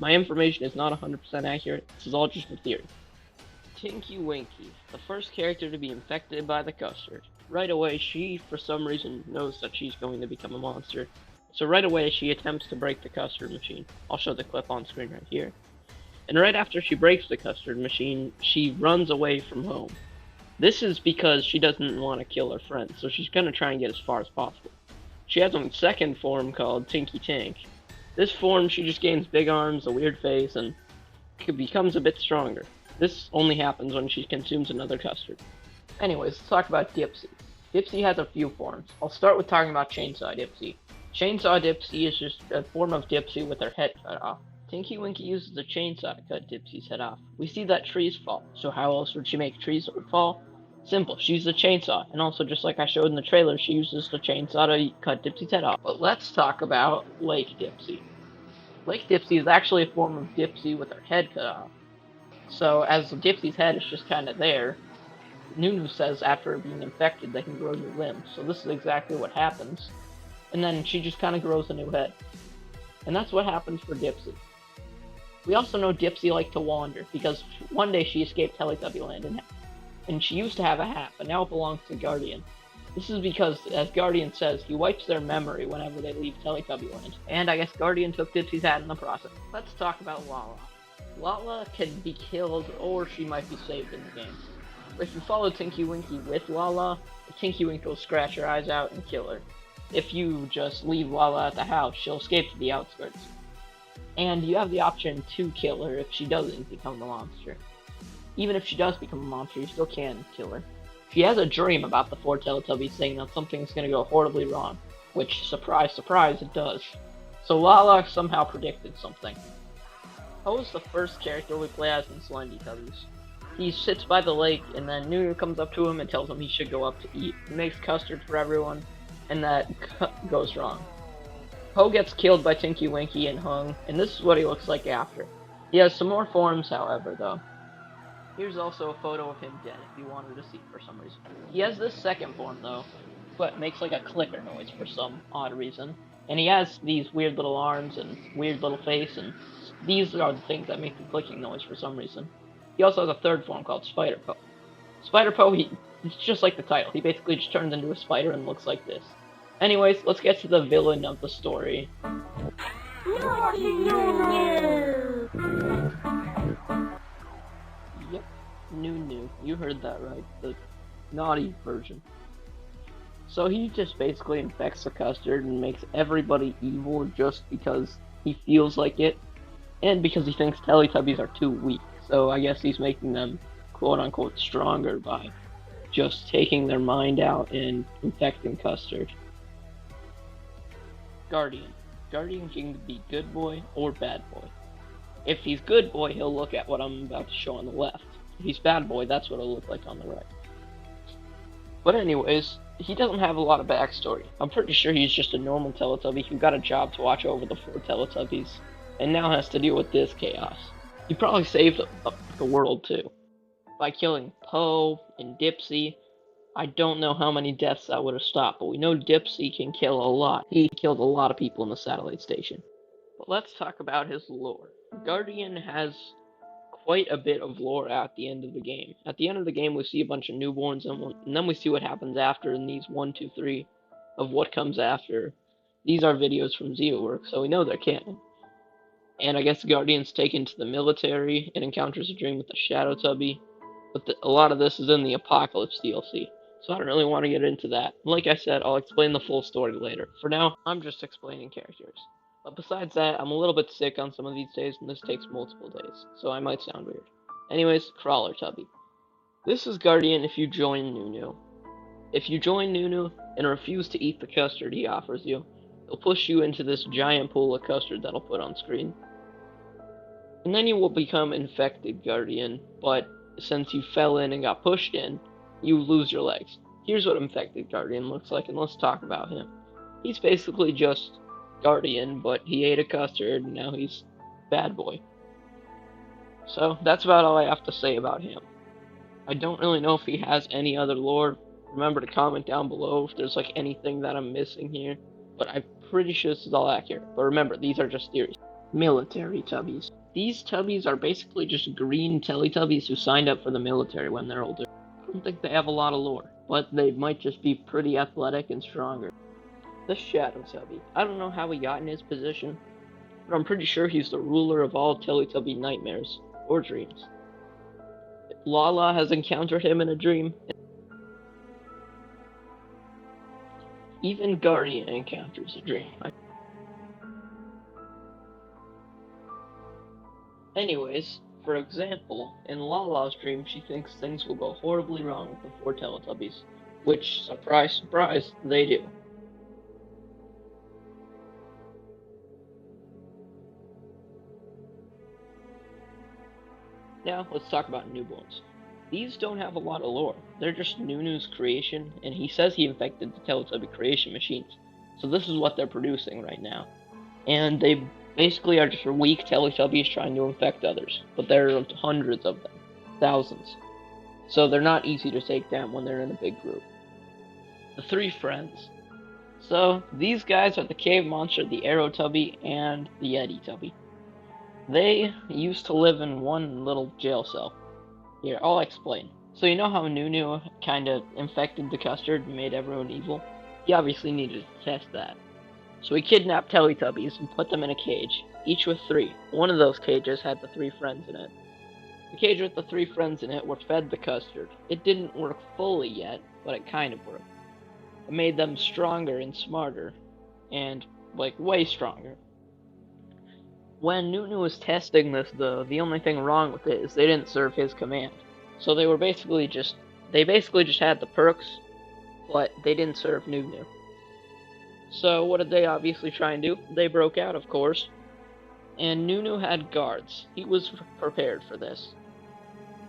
My information is not 100% accurate, this is all just a theory. Tinky Winky, the first character to be infected by the custard. Right away, she, for some reason, knows that she's going to become a monster. So right away, she attempts to break the custard machine. I'll show the clip on screen right here. And right after she breaks the custard machine, she runs away from home. This is because she doesn't want to kill her friends, so she's going to try and get as far as possible. She has a second form called Tinky Tank. This form, she just gains big arms, a weird face, and becomes a bit stronger. This only happens when she consumes another custard. Anyways, let's talk about Dipsy. Dipsy has a few forms. I'll start with talking about Chainsaw Dipsy. Chainsaw Dipsy is just a form of Dipsy with her head cut off. Tinky Winky uses a chainsaw to cut Dipsy's head off. We see that trees fall, so how else would she make trees that would fall? Simple, she uses a chainsaw, and also just like I showed in the trailer, she uses the chainsaw to cut Dipsy's head off. But let's talk about Lake Dipsy. Lake Dipsy is actually a form of Dipsy with her head cut off. So as Dipsy's head is just kind of there, Noo-noo says after being infected they can grow new limbs. So this is exactly what happens. And then she just kind of grows a new head. And that's what happens for Dipsy. We also know Dipsy liked to wander, because one day she escaped Teletubby Land, and she used to have a hat, but now it belongs to Guardian. This is because, as Guardian says, he wipes their memory whenever they leave Teletubby Land. And I guess Guardian took Dipsy's hat in the process. Let's talk about Laa-Laa. Laa-Laa can be killed, or she might be saved in the game. If you follow Tinky Winky with Laa-Laa, Tinky Winky will scratch her eyes out and kill her. If you just leave Laa-Laa at the house, she'll escape to the outskirts. And you have the option to kill her if she doesn't become the monster. Even if she does become a monster, you still can kill her. She has a dream about the 4 Teletubbies saying that something's gonna go horribly wrong, which, surprise, surprise, it does. So Laa-Laa somehow predicted something. Ho is the first character we play as in Slendytubbies. He sits by the lake, and then Noo-noo comes up to him and tells him he should go up to eat. He makes custard for everyone, and that goes wrong. Ho gets killed by Tinky Winky and hung, and this is what he looks like after. He has some more forms, however, though. Here's also a photo of him dead, if you wanted to see for some reason. He has this second form, though, but makes like a clicker noise for some odd reason. And he has these weird little arms and weird little face, and these are the things that make the clicking noise for some reason. He also has a third form called Spider-Po. Spider-Po, it's just like the title. He basically just turns into a spider and looks like this. Anyways, let's get to the villain of the story. Yep, Noo-noo. You heard that right. The naughty version. So he just basically infects the custard and makes everybody evil just because he feels like it, and because he thinks Teletubbies are too weak. So I guess he's making them quote-unquote stronger by just taking their mind out and infecting custard. Guardian. Guardian can be good boy or bad boy. If he's good boy, he'll look at what I'm about to show on the left. If he's bad boy, that's what it'll look like on the right. But anyways, he doesn't have a lot of backstory. I'm pretty sure he's just a normal Teletubby who got a job to watch over the 4 Teletubbies, and now has to deal with this chaos. He probably saved the world too, by killing Po and Dipsy. I don't know how many deaths that would have stopped, but we know Dipsy can kill a lot. He killed a lot of people in the satellite station. But let's talk about his lore. Guardian has quite a bit of lore at the end of the game. At the end of the game, we see a bunch of newborns, and then we see what happens after in these 1, 2, 3 of what comes after. These are videos from ZeoWorks, so we know they're canon. And I guess Guardian's taken to the military and encounters a dream with the Shadow Tubby. But a lot of this is in the Apocalypse DLC, so I don't really want to get into that. Like I said, I'll explain the full story later. For now, I'm just explaining characters. But besides that, I'm a little bit sick on some of these days, and this takes multiple days, so I might sound weird. Anyways, Crawler Tubby. This is Guardian if you join Noo-noo. If you join Noo-noo and refuse to eat the custard he offers you, he'll push you into this giant pool of custard that'll put on screen. And then you will become infected Guardian, but since you fell in and got pushed in, you lose your legs. Here's what infected Guardian looks like, and let's talk about him. He's basically just Guardian, but he ate a custard, and now he's bad boy. So, that's about all I have to say about him. I don't really know if he has any other lore. Remember to comment down below if there's like anything that I'm missing here. But I'm pretty sure this is all accurate. But remember, these are just theories. Military Tubbies. These Tubbies are basically just green Teletubbies who signed up for the military when they're older. I don't think they have a lot of lore, but they might just be pretty athletic and stronger. The Shadow Tubby. I don't know how he got in his position, but I'm pretty sure he's the ruler of all Teletubby nightmares, or dreams. Laa-Laa has encountered him in a dream. Even Guardian encounters a dream. Anyways, for example, in Laa-Laa's dream, she thinks things will go horribly wrong with the four Teletubbies, which, surprise, surprise, they do. Now, let's talk about newborns. These don't have a lot of lore. They're just Noo-noo's creation, and he says he infected the Teletubby creation machines. So this is what they're producing right now. And they basically are just weak Teletubbies trying to infect others. But there are hundreds of them. Thousands. So they're not easy to take down when they're in a big group. The three friends. So, these guys are the cave monster, the Arrow Tubby, and the Yeti Tubby. They used to live in one little jail cell. Here, I'll explain. So you know how Noo-noo kinda infected the custard and made everyone evil? He obviously needed to test that. So he kidnapped Teletubbies and put them in a cage, each with three. One of those cages had the three friends in it. The cage with the three friends in it were fed the custard. It didn't work fully yet, but it kind of worked. It made them stronger and smarter, and, like, way stronger. When Noo-noo was testing this, though, the only thing wrong with it is they didn't serve his command. So they basically just had the perks, but they didn't serve Noo-noo. So what did they obviously try and do? They broke out, of course, and Noo-noo had guards. He was prepared for this.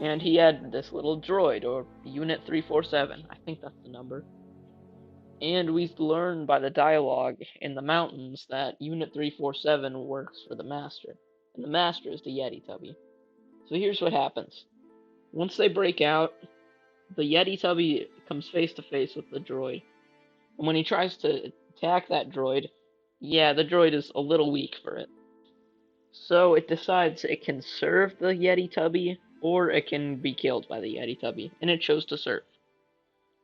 And he had this little droid, or Unit 347, I think that's the number. And we learn by the dialogue in the mountains that Unit 347 works for the Master, and the Master is the Yeti Tubby. So here's what happens. Once they break out, the Yeti Tubby comes face to face with the droid. And when he tries to attack that droid, yeah, the droid is a little weak for it. So it decides it can serve the Yeti Tubby, or it can be killed by the Yeti Tubby, and it chose to serve.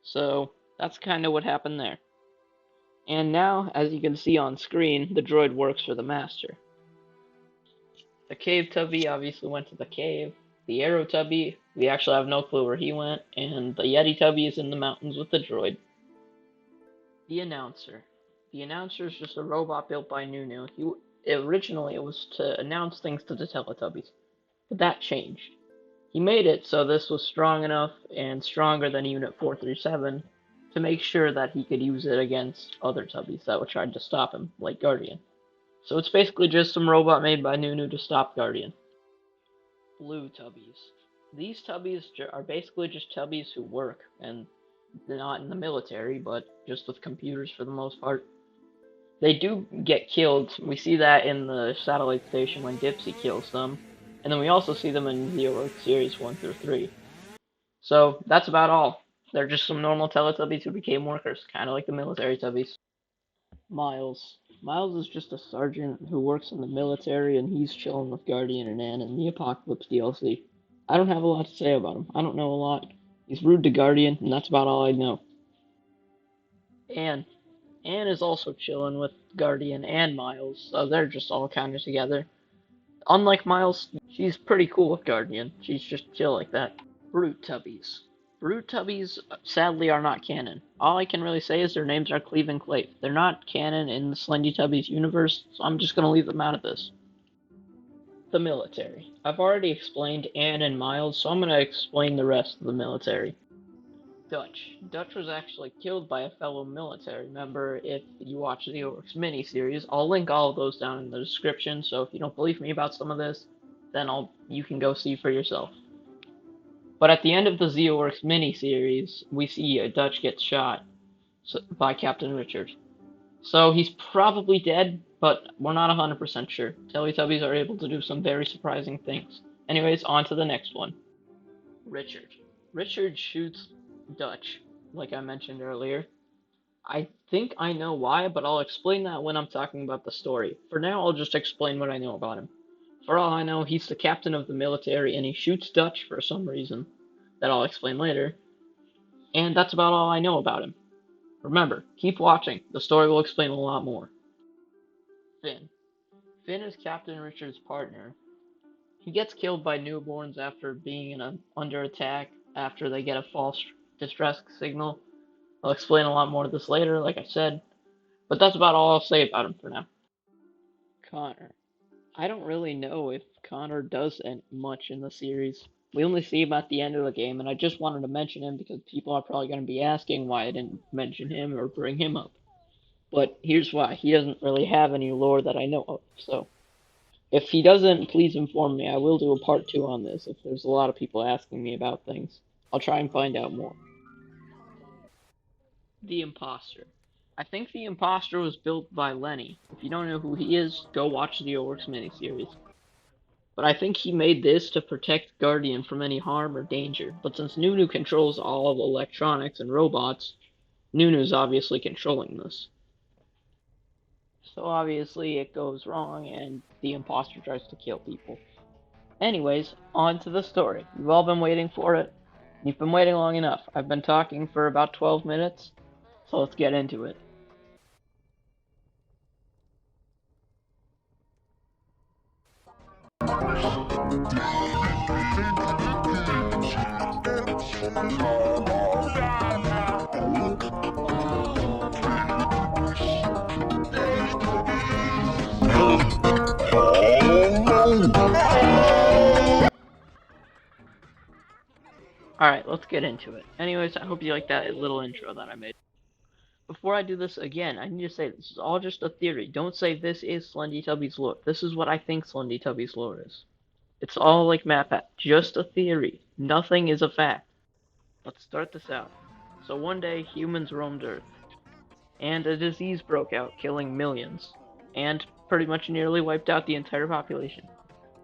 So that's kind of what happened there. And now, as you can see on screen, the droid works for the Master. The Cave Tubby obviously went to the cave. The Arrow Tubby, we actually have no clue where he went. And the Yeti Tubby is in the mountains with the droid. The Announcer. The Announcer is just a robot built by Noo-noo. Originally, it was to announce things to the Teletubbies. But that changed. He made it so this was strong enough and stronger than Unit 437 to make sure that he could use it against other Tubbies that would try to stop him, like Guardian. So it's basically just some robot made by Noo-noo to stop Guardian. Blue Tubbies. These Tubbies are basically just Tubbies who work, and they're not in the military, but just with computers for the most part. They do get killed. We see that in the satellite station when Dipsy kills them, and then we also see them in Zeo Series 1 through 3. So that's about all. They're just some normal Teletubbies who became workers, kind of like the military Tubbies. Miles. Miles is just a sergeant who works in the military, and he's chilling with Guardian and Ann in the Apocalypse DLC. I don't have a lot to say about him. I don't know a lot. He's rude to Guardian, and that's about all I know. Ann. Ann is also chilling with Guardian and Miles, so they're just all kind of together. Unlike Miles, she's pretty cool with Guardian. She's just chill like that. Brute Tubbies. Brute Tubbies, sadly, are not canon. All I can really say is their names are Cleve and Clave. They're not canon in the Slendytubbies universe, so I'm just going to leave them out of this. The military. I've already explained Ann and Miles, so I'm going to explain the rest of the military. Dutch. Dutch was actually killed by a fellow military member if you watch the Orcs miniseries. I'll link all of those down in the description, so if you don't believe me about some of this, then you can go see for yourself. But at the end of the Zeoworks miniseries, we see Dutch gets shot by Captain Richard. So he's probably dead, but we're not 100% sure. Teletubbies are able to do some very surprising things. Anyways, on to the next one. Richard. Richard shoots Dutch, like I mentioned earlier. I think I know why, but I'll explain that when I'm talking about the story. For now, I'll just explain what I know about him. For all I know, he's the captain of the military and he shoots Dutch for some reason that I'll explain later. And that's about all I know about him. Remember, keep watching. The story will explain a lot more. Finn. Finn is Captain Richard's partner. He gets killed by newborns after being under attack after they get a false distress signal. I'll explain a lot more of this later, like I said, but that's about all I'll say about him for now. Connor. I don't really know if Connor does much in the series. We only see him at the end of the game, and I just wanted to mention him because people are probably going to be asking why I didn't mention him or bring him up. But here's why. He doesn't really have any lore that I know of, so if he doesn't, please inform me. I will do a part 2 on this if there's a lot of people asking me about things. I'll try and find out more. The Imposter. I think The Imposter was built by Lenny. If you don't know who he is, go watch the Orcs miniseries. But I think he made this to protect Guardian from any harm or danger. But since Noo-noo controls all of electronics and robots, Noo-noo's obviously controlling this. So obviously it goes wrong and the imposter tries to kill people. Anyways, on to the story. You've all been waiting for it. You've been waiting long enough. I've been talking for about 12 minutes, so let's get into it. Alright, let's get into it. Anyways, I hope you like that little intro that I made. Before I do this again, I need to say this is all just a theory. Don't say this is Slendytubbies lore. This is what I think Slendytubbies lore is. It's all like MatPat, just a theory. Nothing is a fact. Let's start this out. So one day, humans roamed Earth, and a disease broke out, killing millions, and pretty much nearly wiped out the entire population.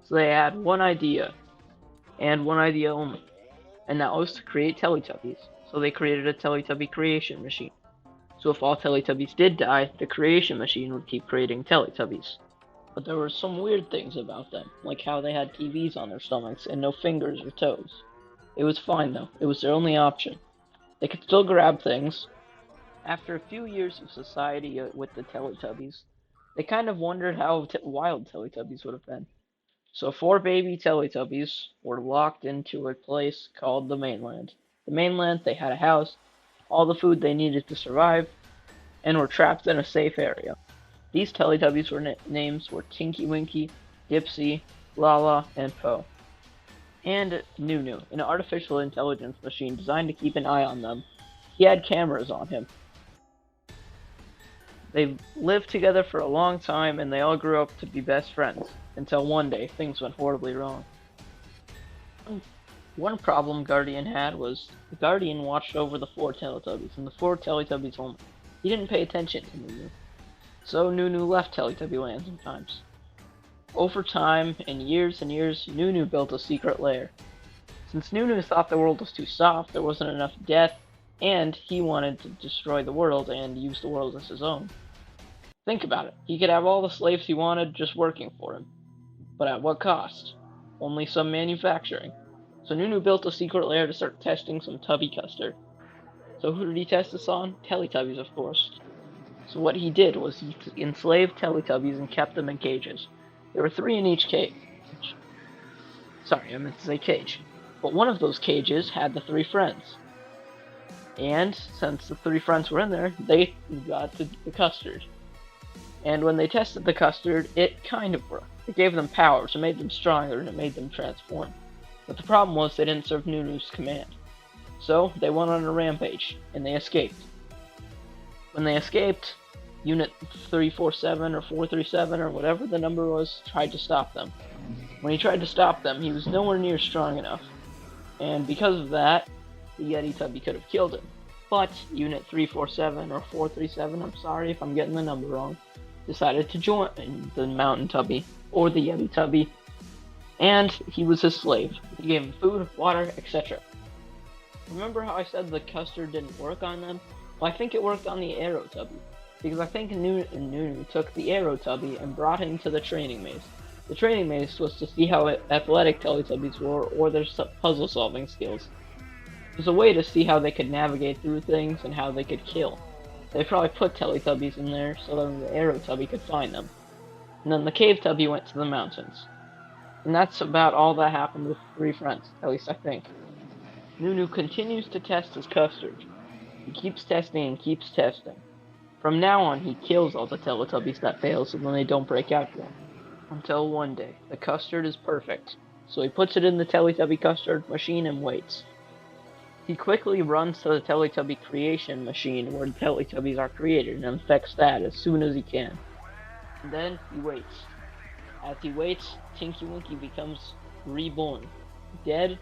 So they had one idea, and one idea only, and that was to create Teletubbies. So they created a Teletubby creation machine. So if all Teletubbies did die, the creation machine would keep creating Teletubbies. But there were some weird things about them, like how they had TVs on their stomachs and no fingers or toes. It was fine though, it was their only option. They could still grab things. After a few years of society with the Teletubbies, they kind of wondered how wild Teletubbies would have been. So 4 baby Teletubbies were locked into a place called the mainland. The mainland, they had a house, all the food they needed to survive, and were trapped in a safe area. These Teletubbies' names were Tinky Winky, Dipsy, Laa-Laa, and Po. And Noo-noo, an artificial intelligence machine designed to keep an eye on them. He had cameras on him. They lived together for a long time, and they all grew up to be best friends, until one day things went horribly wrong. One problem Guardian had was the Guardian watched over the 4 Teletubbies, and the 4 Teletubbies only. He didn't pay attention to Noo-noo. So Noo-noo left Teletubby Land sometimes. Over time, and years, Noo-noo built a secret lair. Since Noo-noo thought the world was too soft, there wasn't enough death, and he wanted to destroy the world and use the world as his own. Think about it. He could have all the slaves he wanted just working for him. But at what cost? Only some manufacturing. So Noo-noo built a secret lair to start testing some tubby custard. So who did he test this on? Teletubbies, of course. So what he did was he enslaved Teletubbies and kept them in cages. There were 3 in each cage. Sorry, I meant to say cage. But one of those cages had the 3 friends. And since the 3 friends were in there, they got the custard. And when they tested the custard, it kind of worked. It gave them powers, it made them stronger, and it made them transform. But the problem was they didn't serve Noo-noo's command. So they went on a rampage, and they escaped. When they escaped, Unit 347 or 437 or whatever the number was tried to stop them. When he tried to stop them, he was nowhere near strong enough. And because of that, the Yeti Tubby could have killed him. But Unit 347 or 437, I'm sorry if I'm getting the number wrong, decided to join the Mountain Tubby, or the Yeti Tubby, and he was his slave. He gave him food, water, etc. Remember how I said the custard didn't work on them? Well, I think it worked on the Aerotubby, because I think Noo-noo took the Aerotubby and brought him to the training maze. The training maze was to see how athletic Teletubbies were, or their puzzle-solving skills. It was a way to see how they could navigate through things and how they could kill. They probably put Teletubbies in there so that the Aerotubby could find them. And then the Cave Tubby went to the mountains. And that's about all that happened with three friends, at least I think. Noo-noo continues to test his custard. He keeps testing and keeps testing. From now on, he kills all the Teletubbies that fail so then they don't break out again. Until one day, the custard is perfect. So he puts it in the Teletubby custard machine and waits. He quickly runs to the Teletubby creation machine where the Teletubbies are created and infects that as soon as he can. And then he waits. As he waits, Tinky Winky becomes reborn. Dead,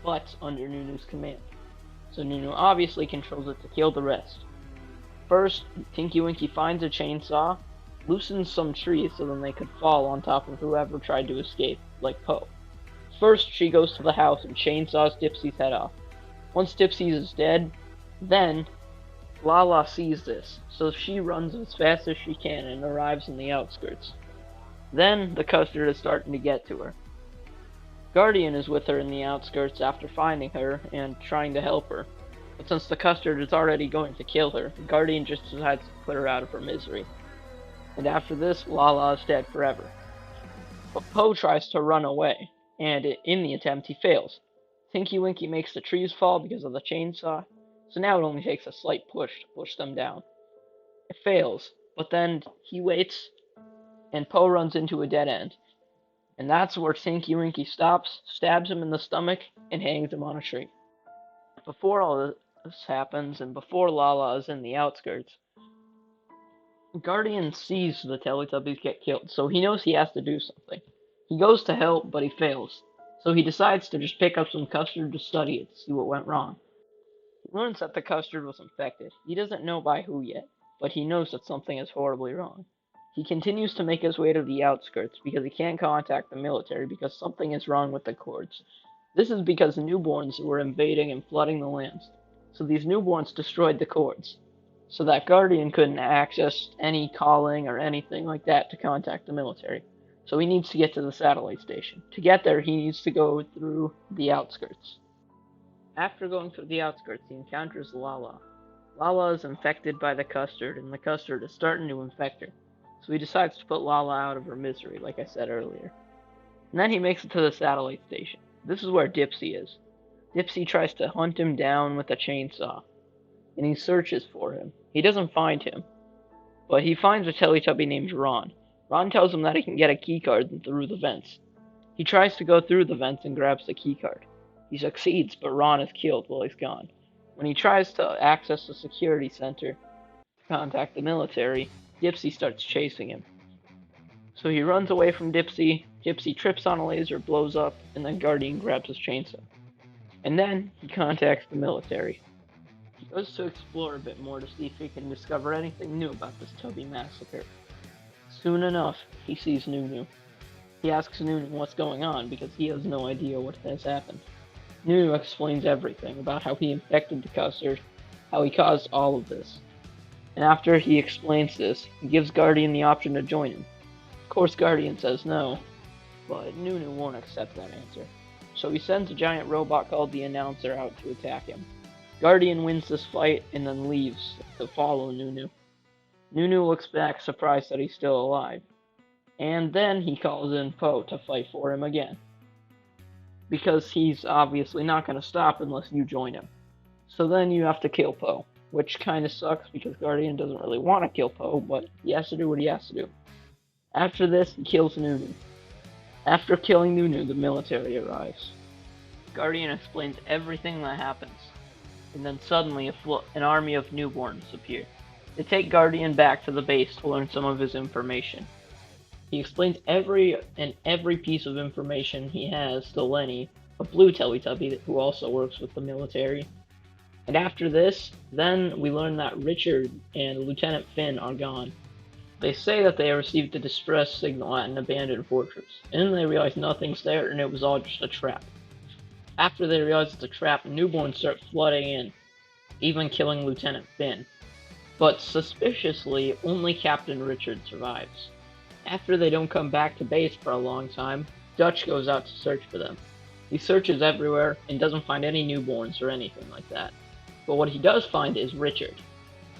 but under Noo-noo's command. So Noo-noo obviously controls it to kill the rest. First, Tinky Winky finds a chainsaw, loosens some trees so then they could fall on top of whoever tried to escape, like Po. First, she goes to the house and chainsaws Dipsy's head off. Once Dipsy is dead, then Laa-Laa sees this, so she runs as fast as she can and arrives in the outskirts. Then the custard is starting to get to her. Guardian is with her in the outskirts after finding her and trying to help her. But since the custard is already going to kill her, Guardian just decides to put her out of her misery. And after this, Laa-Laa is dead forever. But Po tries to run away, and in the attempt he fails. Tinky Winky makes the trees fall because of the chainsaw, so now it only takes a slight push to push them down. It fails, but then he waits, and Po runs into a dead end. And that's where Tinky Winky stops, stabs him in the stomach, and hangs him on a tree. Before all this happens, and before Laa-Laa is in the outskirts, Guardian sees the Teletubbies get killed, so he knows he has to do something. He goes to help, but he fails. So he decides to just pick up some custard to study it, to see what went wrong. He learns that the custard was infected. He doesn't know by who yet, but he knows that something is horribly wrong. He continues to make his way to the outskirts because he can't contact the military because something is wrong with the cords. This is because newborns were invading and flooding the lands. So these newborns destroyed the cords, so that Guardian couldn't access any calling or anything like that to contact the military. So he needs to get to the satellite station. To get there, he needs to go through the outskirts. After going through the outskirts, he encounters Laa-Laa. Laa-Laa is infected by the custard, and the custard is starting to infect her. So he decides to put Laa-Laa out of her misery, like I said earlier. And then he makes it to the satellite station. This is where Dipsy is. Dipsy tries to hunt him down with a chainsaw, and he searches for him. He doesn't find him, but he finds a Teletubby named Ron. Ron tells him that he can get a keycard through the vents. He tries to go through the vents and grabs the keycard. He succeeds, but Ron is killed while he's gone. When he tries to access the security center to contact the military, Dipsy starts chasing him. So he runs away from Dipsy, Dipsy trips on a laser, blows up, and then Guardian grabs his chainsaw. And then he contacts the military. He goes to explore a bit more to see if he can discover anything new about this Tubby massacre. Soon enough, he sees Noo-noo. He asks Noo-noo what's going on because he has no idea what has happened. Noo-noo explains everything about how he infected the custard, how he caused all of this. And after he explains this, he gives Guardian the option to join him. Of course, Guardian says no, but Noo-noo won't accept that answer. So he sends a giant robot called the Announcer out to attack him. Guardian wins this fight and then leaves to follow Noo-noo. Noo-noo looks back, surprised that he's still alive. And then he calls in Po to fight for him again. Because he's obviously not going to stop unless you join him. So then you have to kill Po, which kind of sucks because Guardian doesn't really want to kill Po, but he has to do what he has to do. After this, he kills Noo-noo. After killing Noo-noo, the military arrives. Guardian explains everything that happens. And then suddenly an army of newborns appear. They take Guardian back to the base to learn some of his information. He explains every piece of information he has to Lenny, a blue Teletubby who also works with the military. And after this, then we learn that Richard and Lieutenant Finn are gone. They say that they received a distress signal at an abandoned fortress, and then they realize nothing's there and it was all just a trap. After they realize it's a trap, newborns start flooding in. even killing Lieutenant Finn. But suspiciously, only Captain Richard survives. After they don't come back to base for a long time, Dutch goes out to search for them. He searches everywhere and doesn't find any newborns or anything like that. But what he does find is Richard.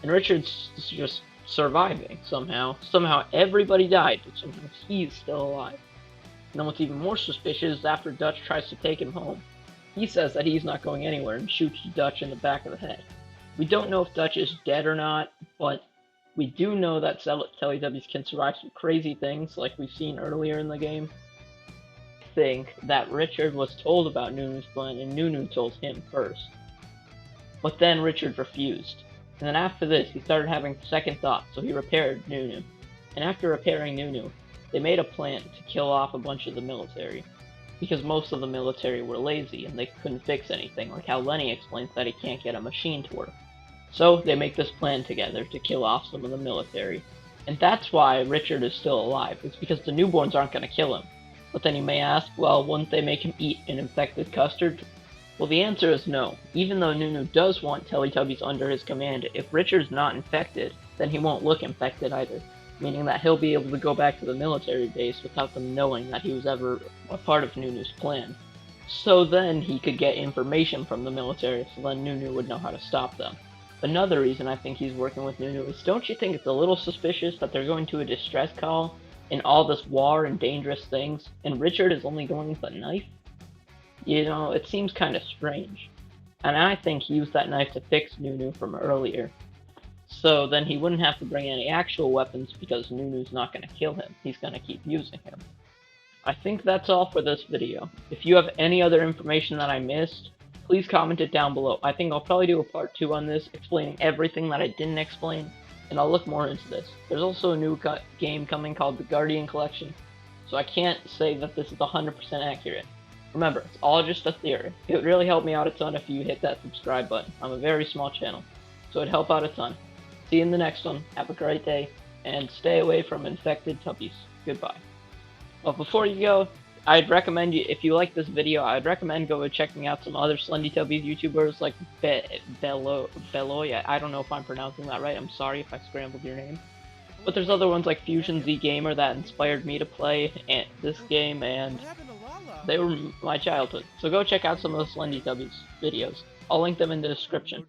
And Richard's just surviving somehow. Somehow everybody died, but somehow he's still alive. And then what's even more suspicious is after Dutch tries to take him home. He says that he's not going anywhere and shoots Dutch in the back of the head. We don't know if Dutch is dead or not, but we do know that Teletubbies can survive some crazy things like we've seen earlier in the game. I think that Richard was told about Noo-noo's plan and Noo-noo told him first. But then Richard refused. And then after this, he started having second thoughts, so he repaired Noo-noo. And after repairing Noo-noo, they made a plan to kill off a bunch of the military. Because most of the military were lazy and they couldn't fix anything, like how Lenny explains that he can't get a machine to work. So they make this plan together to kill off some of the military. And that's why Richard is still alive. It's because the newborns aren't going to kill him. But then you may ask, well, wouldn't they make him eat an infected custard? Well, the answer is no. Even though Noo-noo does want Teletubbies under his command, if Richard's not infected, then he won't look infected either. Meaning that he'll be able to go back to the military base without them knowing that he was ever a part of Noo-noo's plan. So then he could get information from the military, so then Noo-noo would know how to stop them. Another reason I think he's working with Noo-noo is, don't you think it's a little suspicious that they're going to a distress call in all this war and dangerous things, and Richard is only going with a knife? You know, it seems kind of strange. And I think he used that knife to fix Noo-noo from earlier. So then he wouldn't have to bring any actual weapons because Noo-noo's not going to kill him. He's going to keep using him. I think that's all for this video. If you have any other information that I missed, please comment it down below. I think I'll probably do a part 2 on this, explaining everything that I didn't explain, and I'll look more into this. There's also a new game coming called the Guardian Collection, so I can't say that this is 100% accurate. Remember, it's all just a theory. It would really help me out a ton if you hit that subscribe button. I'm a very small channel, so it'd help out a ton. See you in the next one. Have a great day, and stay away from infected tubbies. Goodbye. Well, before you go, I'd recommend you, if you like this video, I'd recommend checking out some other Slendytubbies YouTubers like Beloya. I don't know if I'm pronouncing that right. I'm sorry if I scrambled your name. But there's other ones like Fusion Z Gamer that inspired me to play this game, and they were my childhood. So go check out some of the Slendytubbies videos. I'll link them in the description.